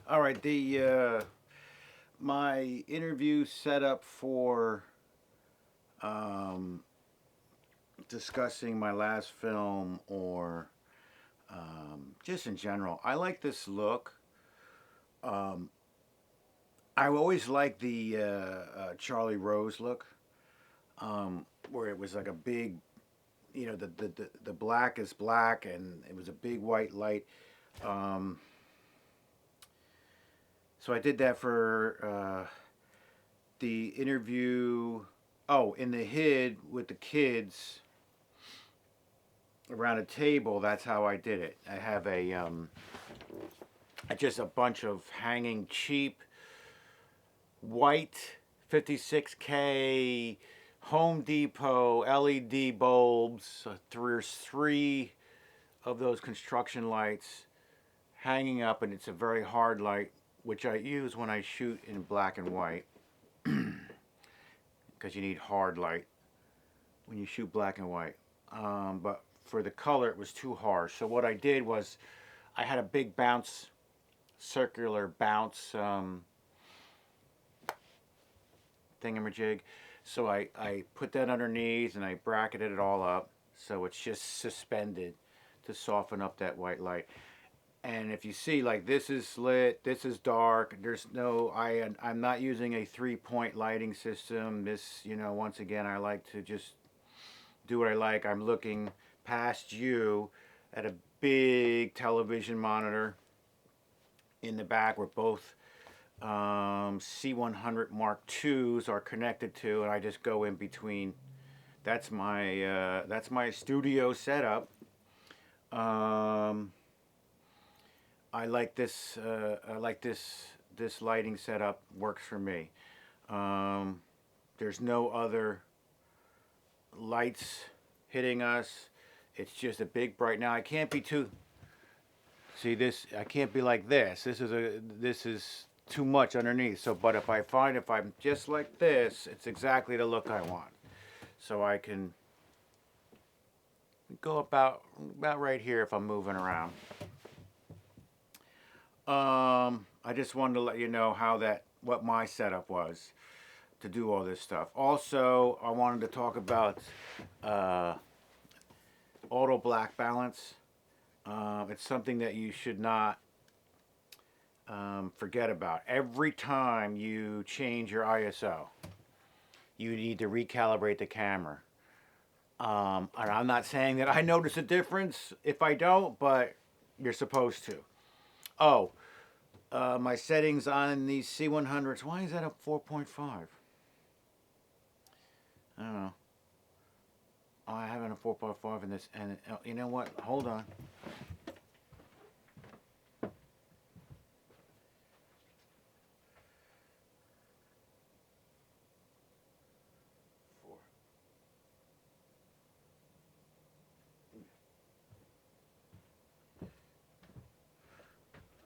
All right, the my interview setup for um, discussing my last film or just in general. I like this look. Um, I always liked the Charlie Rose look, where it was like a big, the black is black and it was a big white light. Um, so I did that for the interview. Oh, in the hid with the kids around a table. That's how I did it. I have just a bunch of hanging cheap white 56K Home Depot LED bulbs. There's three of those construction lights hanging up, and it's a very hard light, which I use when I shoot in black and white because you need hard light when you shoot black and white. But for the color, it was too harsh. So what I did was I had a big circular bounce thingamajig. So I put that underneath and I bracketed it all up so it's just suspended to soften up that white light. And if you see, like, this is lit, this is dark. There's no, I'm not using a 3-point lighting system. This, once again, I like to just do what I like. I'm looking past you at a big television monitor in the back where both C100 Mark IIs are connected to, and I just go in between. That's my studio setup. I like this. This lighting setup works for me. There's no other lights hitting us. It's just a big bright. Now I can't be too. See this? I can't be like this. This is too much underneath. So, but if I'm just like this, it's exactly the look I want. So I can go about right here if I'm moving around. I just wanted to let you know what my setup was to do all this stuff. Also, I wanted to talk about auto black balance. It's something that you should not forget about. Every time you change your ISO, you need to recalibrate the camera. And I'm not saying that I notice a difference if I don't, but you're supposed to. Oh, my settings on these C100s. Why is that up 4.5? I don't know. Oh, I have it a 4.5 in this, and you know what? Hold on.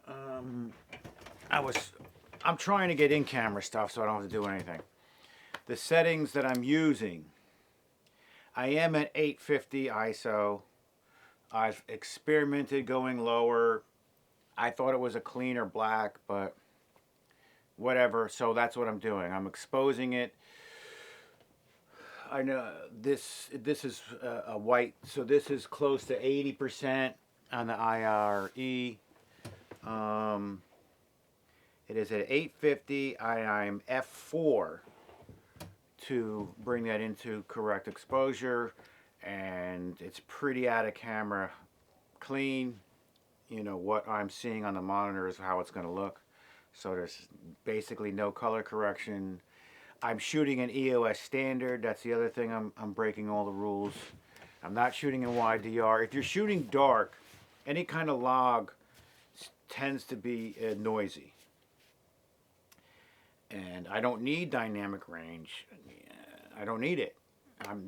Um, I'm trying to get in camera stuff so I don't have to do anything. The settings that I'm using, I am at 850 ISO. I've experimented going lower. I thought it was a cleaner black, but whatever. So that's what I'm doing. I'm exposing it. I know this is a white, so this is close to 80% on the IRE. It is at 850. I'm f4 to bring that into correct exposure, and it's pretty out of camera clean. What I'm seeing on the monitor is how it's going to look. So there's basically no color correction. I'm shooting an EOS standard. That's the other thing. I'm breaking all the rules. I'm not shooting in wide DR. If you're shooting dark, any kind of log tends to be noisy. And I don't need dynamic range. I don't need it.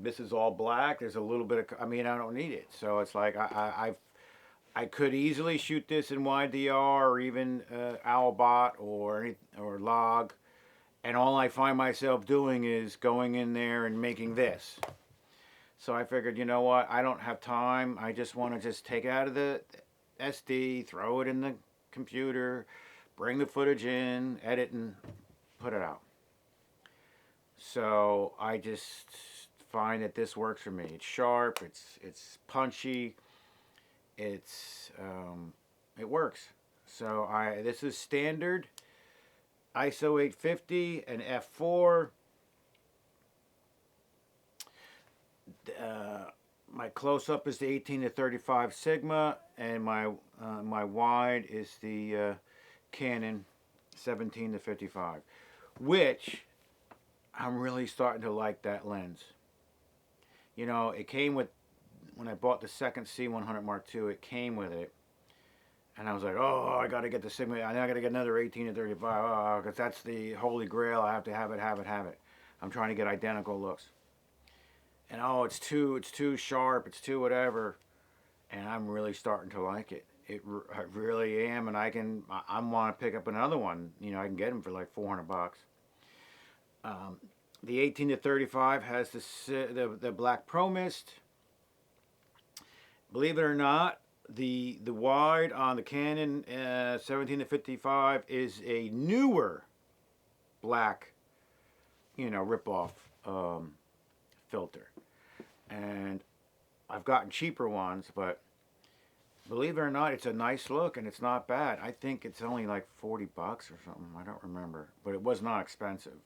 This is all black. There's a little bit of. I don't need it. So it's like I could easily shoot this in wide DR or even Owlbot or log, and all I find myself doing is going in there and making this. So I figured, you know what? I don't have time. I just want to just take it out of the SD, throw it in the computer, bring the footage in, edit, and put it out. So I just find that this works for me. It's sharp, it's punchy, it works. So this is standard ISO 850 and f4. My close-up is the 18 to 35 Sigma, and my wide is the Canon 17 to 55, which I'm really starting to like that lens. You know, it came with, when I bought the second C100 Mark II, it came with it, and I was like, oh, I got to get the Sigma. I got to get another 18 to 35, because that's the holy grail. I have to have it. I'm trying to get identical looks. And oh, it's too sharp, it's too whatever, and I'm really starting to like it. I really am, and I want to pick up another one. You know, I can get them for like $400. The 18 to 35 has the black Pro Mist. Believe it or not, the wide on the Canon 17 to 55 is a newer black, you know, rip-off filter. And I've gotten cheaper ones, but believe it or not, it's a nice look and it's not bad. I think it's only like $40 or something. I don't remember, but it was not expensive.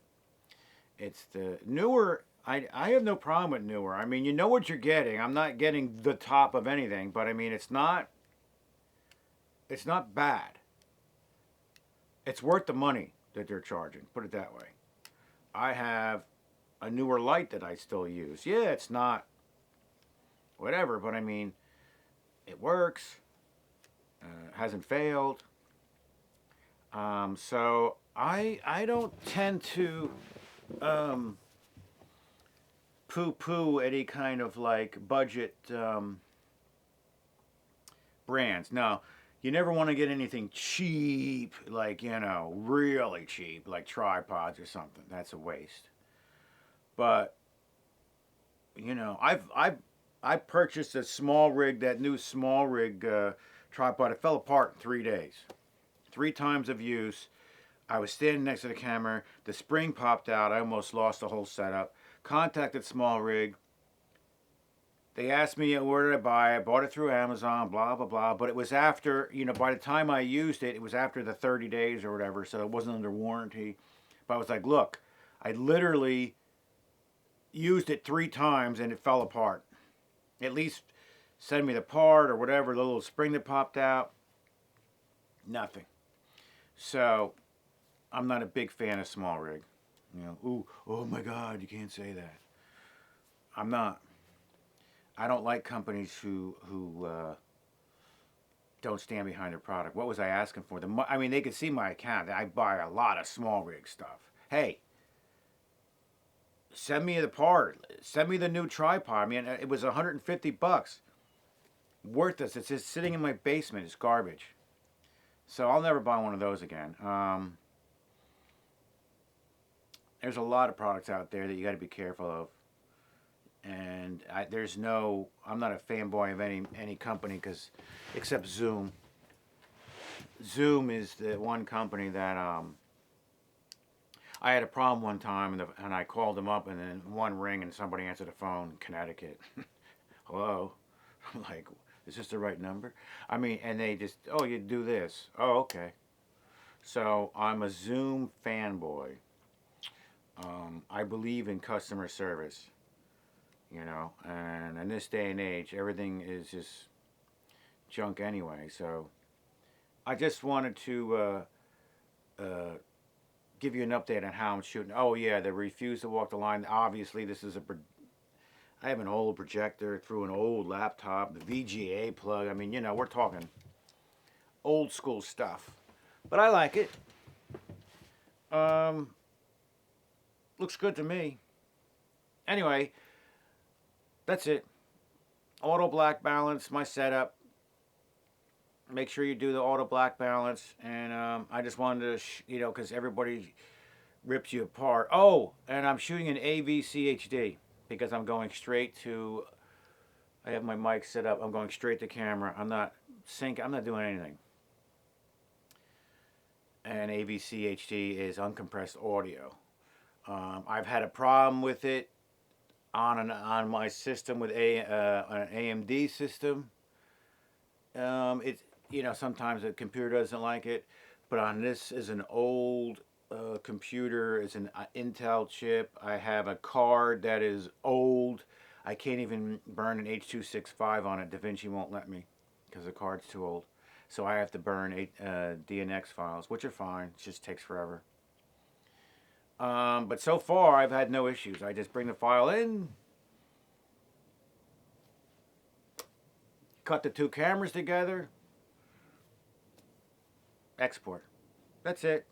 It's the newer. I have no problem with newer. I mean, you know what you're getting. I'm not getting the top of anything, but I mean, it's not bad. It's worth the money that they're charging. Put it that way. I have a newer light that I still use. Yeah, it's not whatever, but I mean, it works. Hasn't failed. So I don't tend to poo-poo any kind of like budget brands. No, you never want to get anything cheap, like, you know, really cheap, like tripods or something. That's a waste. But you know, I purchased a small rig, that new small rig tripod. It fell apart in 3 days. 3 times of use. I was standing next to the camera. The spring popped out. I almost lost the whole setup. Contacted Small Rig. They asked me where did I buy it. I bought it through Amazon, blah, blah, blah. But it was after, you know, by the time I used it, it was after the 30 days or whatever, so it wasn't under warranty. But I was like, look, I literally used it 3 times and it fell apart. At least send me the part or whatever, the little spring that popped out. Nothing. So I'm not a big fan of Small Rig. You know, ooh, oh my God, you can't say that. I'm not. I don't like companies who don't stand behind their product. What was I asking for? I mean, they could see my account. I buy a lot of Small Rig stuff. Hey, send me the part. Send me the new tripod. I mean, it was $150. Worthless. It's just sitting in my basement. It's garbage. So I'll never buy one of those again. There's a lot of products out there that you got to be careful of. And I'm not a fanboy of any company, except Zoom. Zoom is the one company that I had a problem one time, and I called them up, and then one ring, and somebody answered the phone, Connecticut. Hello? I'm like, is this the right number? I mean, and they just, oh, you do this. Oh, okay. So I'm a Zoom fanboy. I believe in customer service, you know, and in this day and age, everything is just junk anyway. So I just wanted to give you an update on how I'm shooting. Oh yeah, the refuse to walk the line. Obviously, I have an old projector through an old laptop, the VGA plug. I mean, you know, we're talking old school stuff, but I like it. Looks good to me. Anyway, that's it. Auto black balance, my setup. Make sure you do the auto black balance. And I just wanted to, you know, because everybody rips you apart. Oh, and I'm shooting an AVCHD because I'm going straight to, I have my mic set up. I'm going straight to camera. I'm not doing anything. and AVC HD is uncompressed audio. I've had a problem with it on my system with an AMD system. It sometimes the computer doesn't like it, but on this is an old computer. It's an Intel chip. I have a card that is old. I can't even burn an H.265 on it. DaVinci won't let me because the card's too old. So I have to burn DNX files, which are fine. It just takes forever. But so far, I've had no issues. I just bring the file in, cut the two cameras together, export. That's it.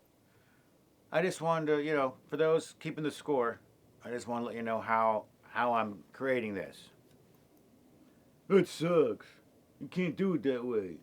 I just wanted to, for those keeping the score, I just want to let you know how I'm creating this. It sucks. You can't do it that way.